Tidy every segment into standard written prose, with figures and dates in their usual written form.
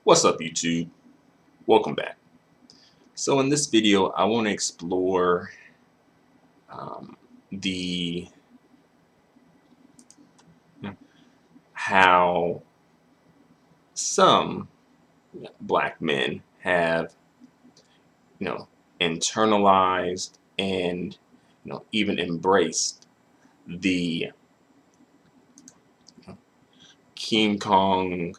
What's up, YouTube? Welcome back. So in this video, I want to explore um, the how some black men have, you know, internalized and even embraced the King Kong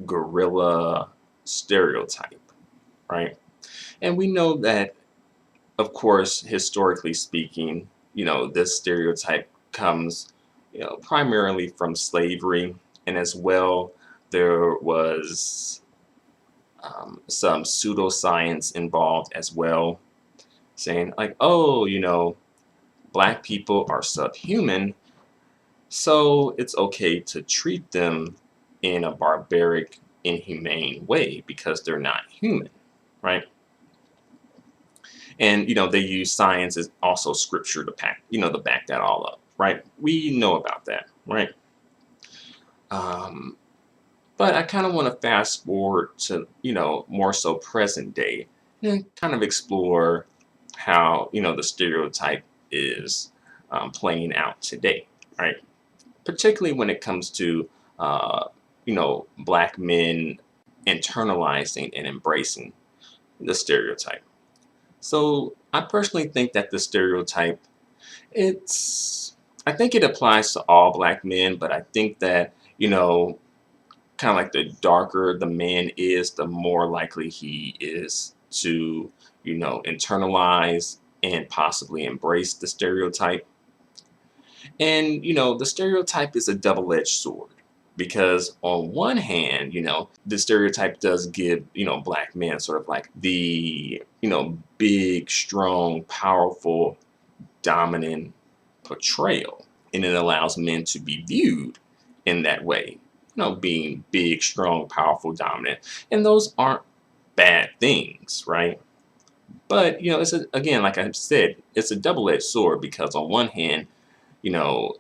gorilla stereotype, right? And we know that, of course, historically speaking, this stereotype comes, primarily from slavery, and as well, there was some pseudoscience involved as well, saying like, oh, black people are subhuman, so it's okay to treat them in a barbaric, inhumane way because they're not human, right? And they use science as also scripture to back that all up, right? We know about that, right? um, but I kind of want to fast forward to more so present day and kind of explore how the stereotype is playing out today, right? Particularly when it comes to black men internalizing and embracing the stereotype. So I personally think that the stereotype, I think it applies to all black men, but I think that, kind of like the darker the man is, the more likely he is to, internalize and possibly embrace the stereotype. And, the stereotype is a double-edged sword because on one hand, the stereotype does give, black men sort of like the, big, strong, powerful, dominant portrayal. And it allows men to be viewed in that way, being big, strong, powerful, dominant. And those aren't bad things, right? But, again, like I said, it's a double-edged sword because on one hand, you know,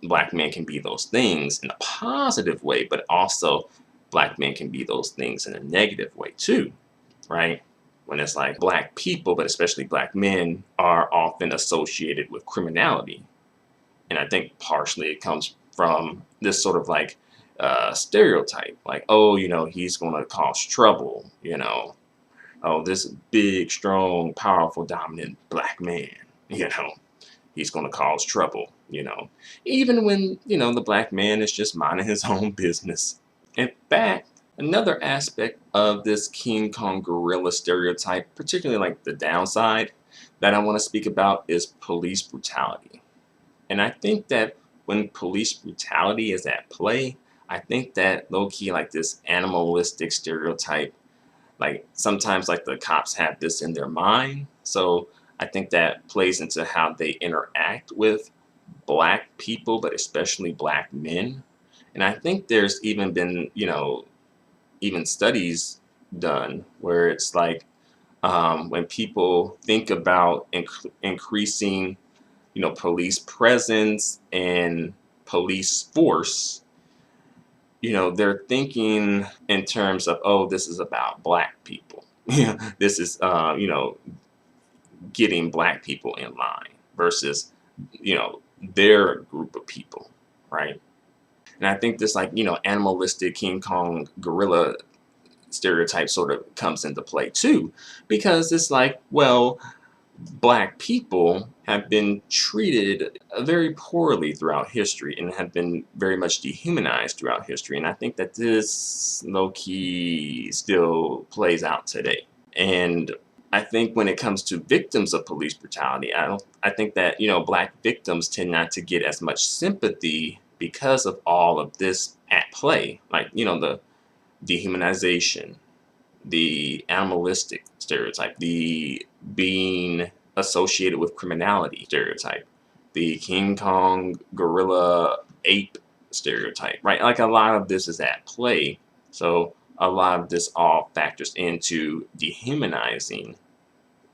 black men can be those things in a positive way, but also black men can be those things in a negative way too, right? When it's like black people, but especially black men, are often associated with criminality. And I think partially it comes from this sort of like stereotype, like, oh, he's going to cause trouble, oh, this big, strong, powerful, dominant black man, he's going to cause trouble, even when, the black man is just minding his own business. In fact, another aspect of this King Kong gorilla stereotype, particularly like the downside that I want to speak about, is police brutality. And I think that when police brutality is at play, I think that low-key like this animalistic stereotype, like sometimes like the cops have this in their mind. So I think that plays into how they interact with black people, but especially black men. And I think there's even been, even studies done where it's like when people think about increasing, police presence and police force, they're thinking in terms of, oh, this is about black people. This is, getting black people in line versus, their group of people, right? And I think this like, animalistic King Kong gorilla stereotype sort of comes into play too, because it's like, well, black people have been treated very poorly throughout history and have been very much dehumanized throughout history. And I think that this low-key still plays out today. And I think when it comes to victims of police brutality, I think that, black victims tend not to get as much sympathy because of all of this at play. Like, the dehumanization, the animalistic stereotype, the being associated with criminality stereotype, the King Kong gorilla ape stereotype, right? Like a lot of this is at play. So a lot of this all factors into dehumanizing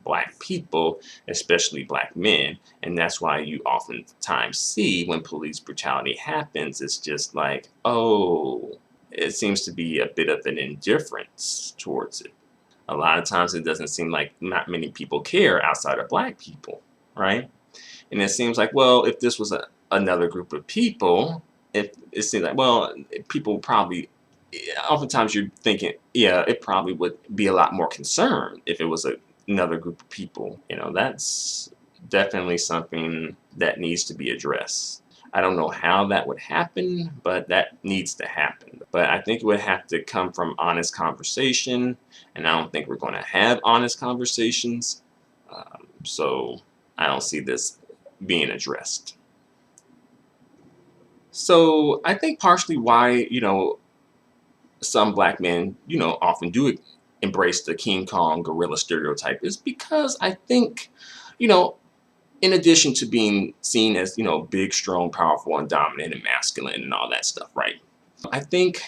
black people, especially black men. And that's why you oftentimes see when police brutality happens, it's just like, oh, it seems to be a bit of an indifference towards it. A lot of times it doesn't seem like not many people care outside of black people, right? And it seems like, well, if this was another group of people, if it seems like, well, people probably, oftentimes you're thinking, yeah, it probably would be a lot more concerned if it was another group of people. That's definitely something that needs to be addressed. I don't know how that would happen, but that needs to happen. But I think it would have to come from honest conversation, and I don't think we're going to have honest conversations. So I don't see this being addressed. So I think partially why, some black men, often do embrace the King Kong gorilla stereotype is because I think, you know, in addition to being seen as, big, strong, powerful, and dominant and masculine and all that stuff, right? I think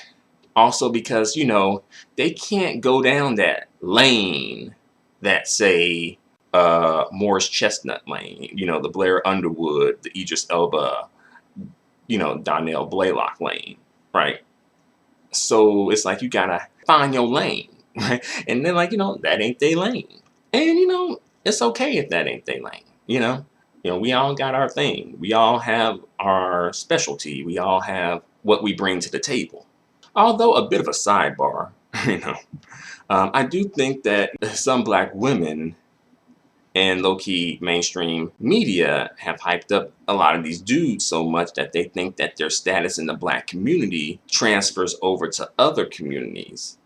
also because, they can't go down that lane that, say, Morris Chestnut lane, the Blair Underwood, the Idris Elba, Donnell Blaylock lane, right? So it's like you gotta find your lane, right? And then like, that ain't their lane. And it's okay if that ain't their lane, we all got our thing. We all have our specialty. We all have what we bring to the table. Although a bit of a sidebar, you know, I do think that some black women and low-key mainstream media have hyped up a lot of these dudes so much that they think that their status in the black community transfers over to other communities.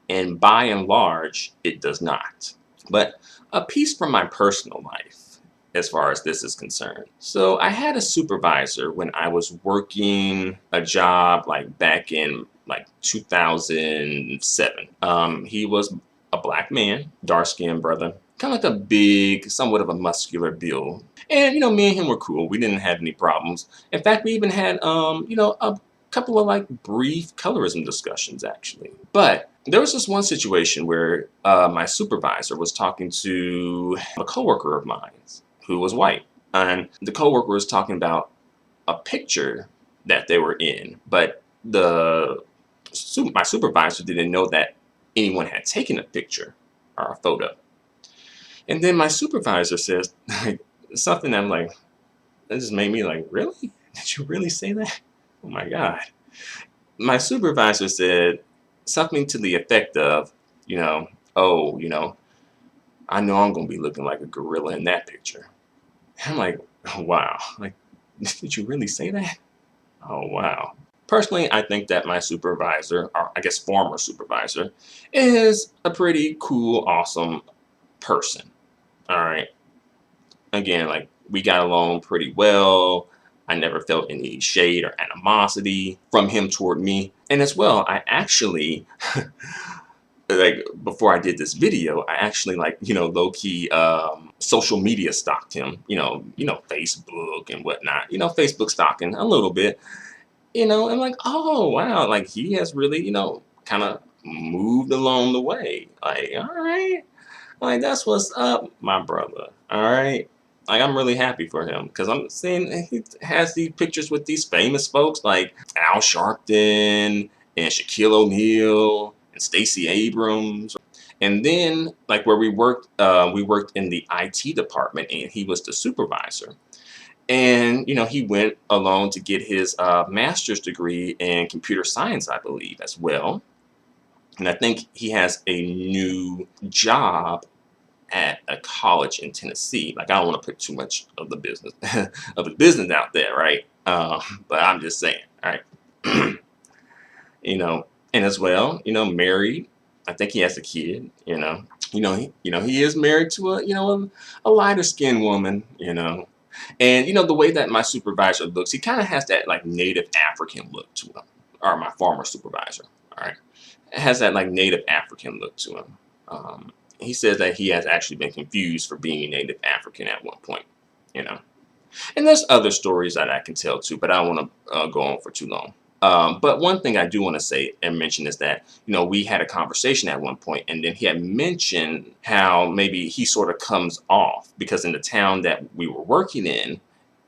And by and large, it does not. But a piece from my personal life, as far as this is concerned. So I had a supervisor when I was working a job like back in like 2007. He was a black man, dark-skinned brother, kind of like a big, somewhat of a muscular build. And, me and him were cool. We didn't have any problems. In fact, we even had, a couple of like brief colorism discussions actually. But there was this one situation where my supervisor was talking to a coworker of mine who was white. And the coworker was talking about a picture that they were in. But my supervisor didn't know that anyone had taken a picture or a photo. And then my supervisor says something that I'm like, that just made me like, really? Did you really say that? Oh my God. My supervisor said something to the effect of, oh, I know I'm going to be looking like a gorilla in that picture. I'm like, oh, wow. Like, did you really say that? Oh, wow. Personally, I think that my supervisor, or I guess former supervisor, is a pretty cool, awesome person. All right. Again, like, we got along pretty well. I never felt any shade or animosity from him toward me. And as well, I actually, like, before I did this video, I actually, like, low-key social media stalked him, Facebook and whatnot, Facebook stalking a little bit, and like, oh, wow, like, he has really, kind of moved along the way. Like, all right, like, that's what's up, my brother, all right? Like, I'm really happy for him because I'm seeing he has these pictures with these famous folks like Al Sharpton and Shaquille O'Neal and Stacey Abrams. And then, like where we worked in the IT department, and he was the supervisor. And he went along to get his master's degree in computer science, I believe, as well. And I think he has a new job at a college in Tennessee. Like, I don't want to put too much of the business out there, right? But I'm just saying, all right. And as well, married. I think he has a kid. He is married to a lighter skinned woman. And the way that my supervisor looks, he kind of has that like native African look to him. Or my former supervisor. All right, it has that like native African look to him. He says that he has actually been confused for being Native African at one point, And there's other stories that I can tell too, but I don't want to go on for too long. But one thing I do want to say and mention is that, we had a conversation at one point, and then he had mentioned how maybe he sort of comes off because in the town that we were working in,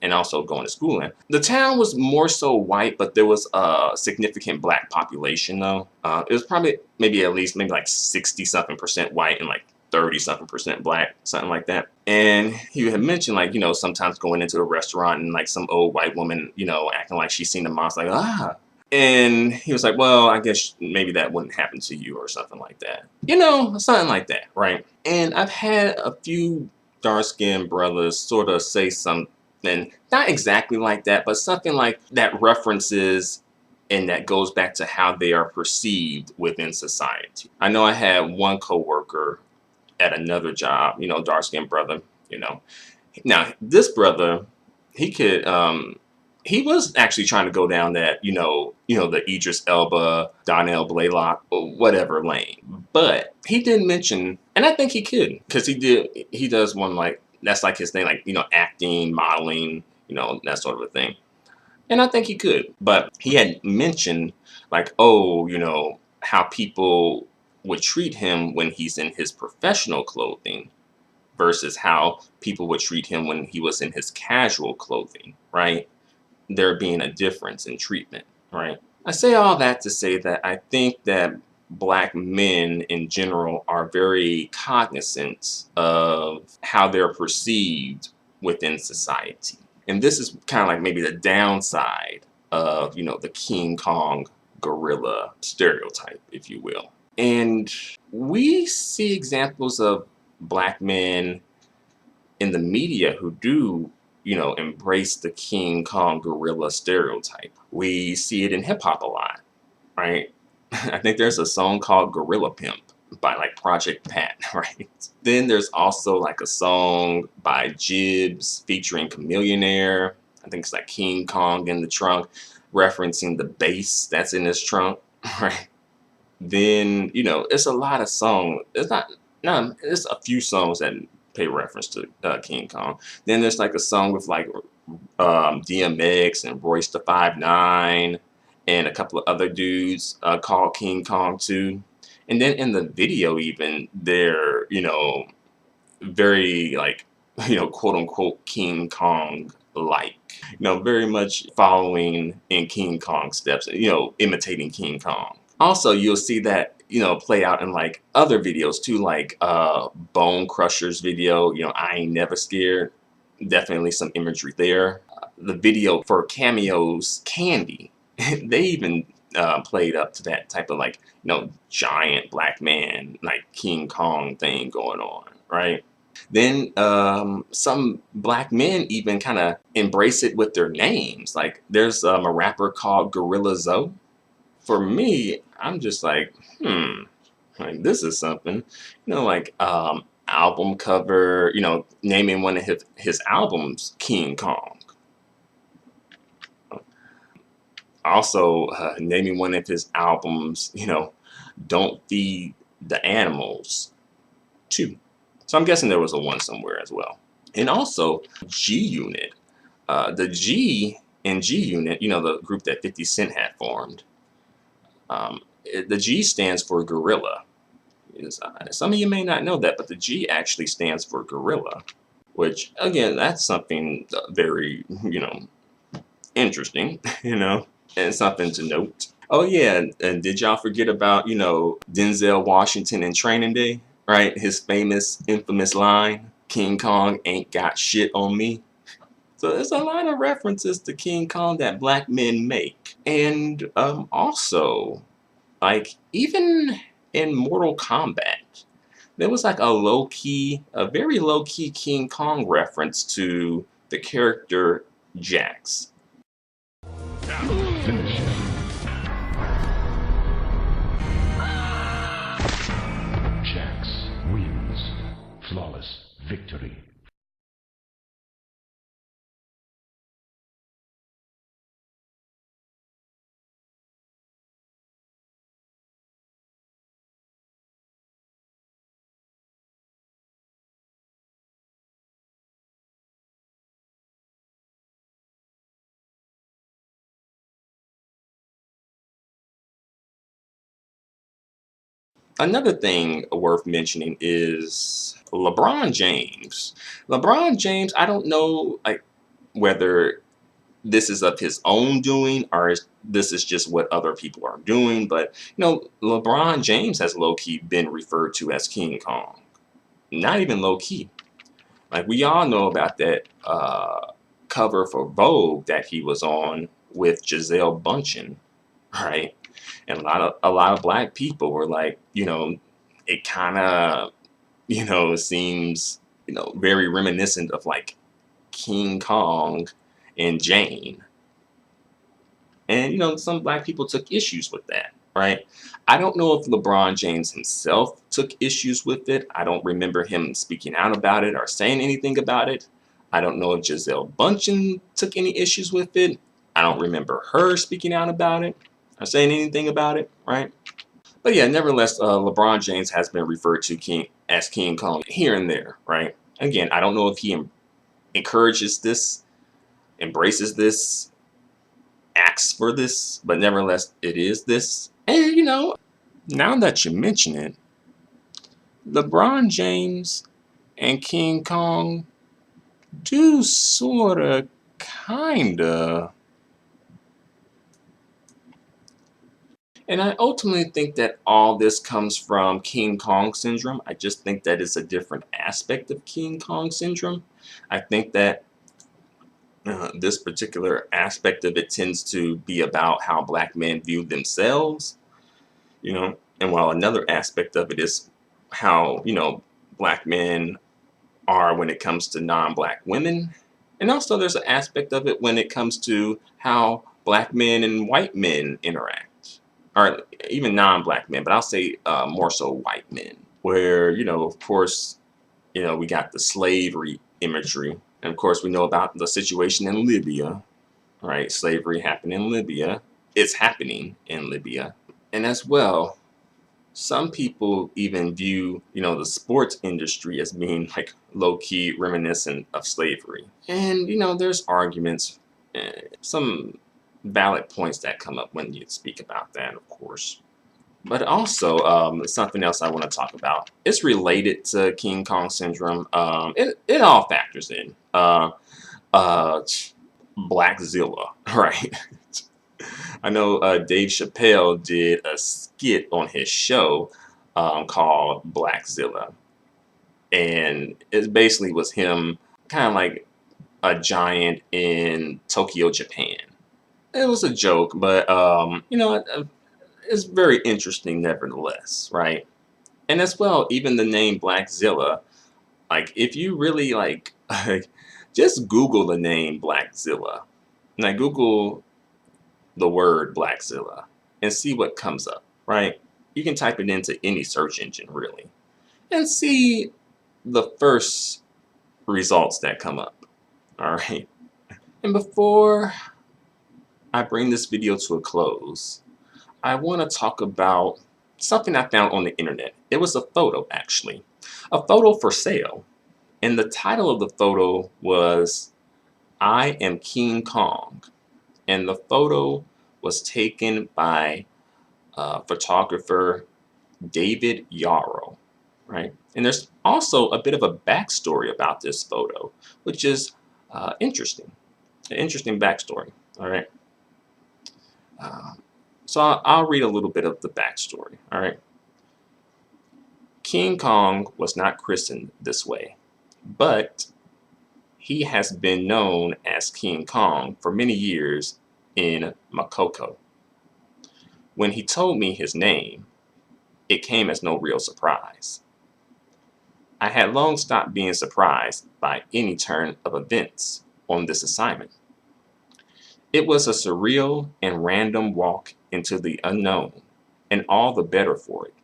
and also going to school in. The town was more so white, but there was a significant black population though. It was probably maybe at least maybe like 60 something percent white and like 30 something percent black, something like that. And he had mentioned like, sometimes going into a restaurant and like some old white woman, acting like she's seen the monster, like, ah. And he was like, well, I guess maybe that wouldn't happen to you or something like that. Something like that, right? And I've had a few dark-skinned brothers sort of say something, not exactly like that, but something like that references and that goes back to how they are perceived within society. I know I had one coworker at another job, dark-skinned brother, you know. Now, this brother, he could he was actually trying to go down that, the Idris Elba, Donnell Blaylock, or whatever lane. But he didn't mention, and I think he could, because he does one like, that's like his thing, like, acting, modeling, that sort of a thing. And I think he could. But he had mentioned, like, oh, how people would treat him when he's in his professional clothing versus how people would treat him when he was in his casual clothing, right? There being a difference in treatment, right? I say all that to say that I think that black men in general are very cognizant of how they're perceived within society. And this is kind of like maybe the downside of, the King Kong gorilla stereotype, if you will. And we see examples of black men in the media who do, embrace the King Kong gorilla stereotype. We see it in hip hop a lot, right? I think there's a song called Gorilla Pimp by like Project Pat, right? Then there's also like a song by Jibbs featuring Chameleonaire. I think it's like King Kong in the trunk, referencing the bass that's in his trunk, right? Then, it's a lot of songs. It's not, no, it's a few songs that pay reference to King Kong. Then there's like a song with like DMX and Royce the 5'9" and a couple of other dudes called King Kong too. And then in the video even, they're, very like, quote unquote King Kong like, very much following in King Kong steps, imitating King Kong. Also, you'll see that, play out in like other videos too, like Bone Crusher's video, I Ain't Never Scared. Definitely some imagery there. The video for Cameo's Candy, they even played up to that type of like, giant black man, like King Kong thing going on, right? Then some black men even kind of embrace it with their names. Like there's a rapper called Gorilla Zoe. For me, I'm just like, like this is something, like album cover, naming one of his albums King Kong. Also, naming one of his albums, Don't Feed the Animals too. So I'm guessing there was a one somewhere as well. And also G Unit. The G in G Unit, the group that 50 Cent had formed. The G stands for gorilla. Some of you may not know that, but the G actually stands for gorilla, which again, that's something very, interesting, and something to note. Oh yeah, and did y'all forget about, Denzel Washington in Training Day, right? His famous, infamous line, King Kong ain't got shit on me. So there's a lot of references to King Kong that black men make. And also, like, even in Mortal Kombat, there was like a very low-key King Kong reference to the character Jax. Finish him. Jax wins. Flawless victory. Another thing worth mentioning is LeBron James. LeBron James, I don't know, like, whether this is of his own doing or this is just what other people are doing. But LeBron James has low-key been referred to as King Kong. Not even low-key. Like, we all know about that cover for Vogue that he was on with Gisele Bundchen, right? And a lot of black people were like, it kind of, seems, very reminiscent of like King Kong and Jane. And some black people took issues with that, right? I don't know if LeBron James himself took issues with it. I don't remember him speaking out about it or saying anything about it. I don't know if Gisele Bundchen took any issues with it. I don't remember her speaking out about it or saying anything about it, right? But yeah, nevertheless, LeBron James has been referred to as King Kong here and there, right? Again, I don't know if he encourages this, embraces this, acts for this, but nevertheless, it is this. And now that you mention it, LeBron James and King Kong do sorta, kinda. And I ultimately think that all this comes from King Kong syndrome. I just think that it's a different aspect of King Kong syndrome. I think that this particular aspect of it tends to be about how black men view themselves, and while another aspect of it is how, black men are when it comes to non-black women. And also there's an aspect of it when it comes to how black men and white men interact, or even non-black men, but I'll say more so white men, where, of course, we got the slavery imagery. And of course, we know about the situation in Libya, right? Slavery happened in Libya. It's happening in Libya. And as well, some people even view, the sports industry as being like low-key reminiscent of slavery. And, there's arguments, some valid points that come up when you speak about that, of course. But also, something else I want to talk about. It's related to King Kong syndrome. It all factors in. Black Zilla, right? I know Dave Chappelle did a skit on his show called Black Zilla. And it basically was him kind of like a giant in Tokyo, Japan. It was a joke, but, it's very interesting nevertheless, right? And as well, even the name Black Zilla, like, if you really like, just Google the name Black Zilla. Now, Google the word Blackzilla and see what comes up, right? You can type it into any search engine, really, and see the first results that come up, all right? And before I bring this video to a close, I want to talk about something I found on the internet. It was a photo, actually, a photo for sale. And the title of the photo was, "I am King Kong." And the photo was taken by photographer David Yarrow, right? And there's also a bit of a backstory about this photo, which is interesting, an interesting backstory, all right? So I'll read a little bit of the backstory, all right? King Kong was not christened this way, but he has been known as King Kong for many years in Makoko. When he told me his name, it came as no real surprise. I had long stopped being surprised by any turn of events on this assignment. It was a surreal and random walk into the unknown, and all the better for it.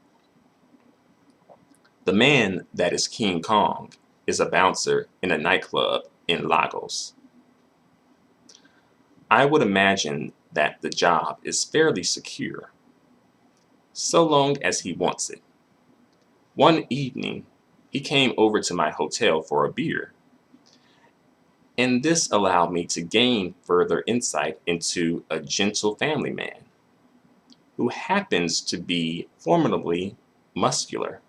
The man that is King Kong is a bouncer in a nightclub in Lagos. I would imagine that the job is fairly secure, so long as he wants it. One evening, he came over to my hotel for a beer, and this allowed me to gain further insight into a gentle family man who happens to be formidably muscular.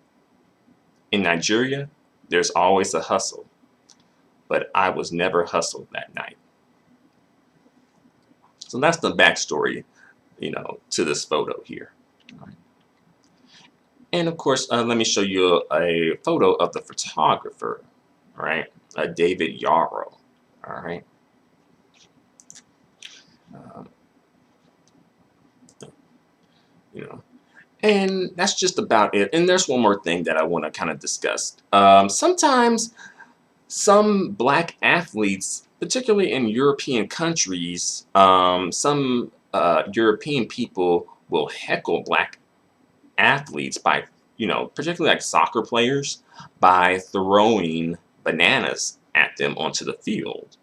In Nigeria, there's always a hustle, but I was never hustled that night. So that's the backstory, to this photo here. All right. And of course, let me show you a photo of the photographer, all right, David Yarrow, all right. Um, you know, and that's just about it. And there's one more thing that I want to kind of discuss. Sometimes some black athletes, particularly in European countries, some European people will heckle black athletes by, particularly like soccer players, by throwing bananas at them onto the field.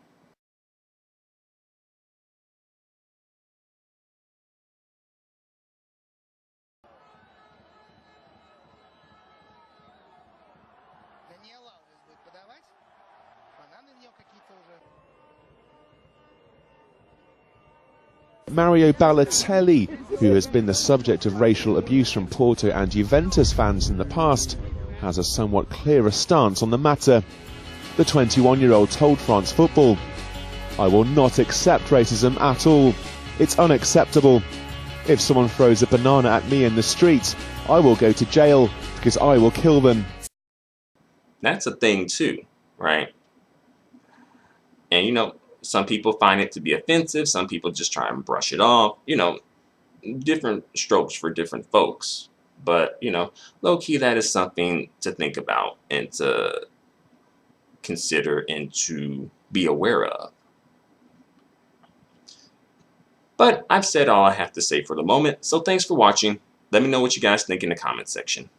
Mario Balotelli, who has been the subject of racial abuse from Porto and Juventus fans in the past, has a somewhat clearer stance on the matter. The 21-year-old told France Football, "I will not accept racism at all. It's unacceptable. If someone throws a banana at me in the street, I will go to jail because I will kill them." That's a thing too, right? And some people find it to be offensive. Some people just try and brush it off. Different strokes for different folks. But, low key, that is something to think about and to consider and to be aware of. But I've said all I have to say for the moment. So thanks for watching. Let me know what you guys think in the comment section.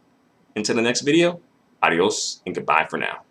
Until the next video, adios and goodbye for now.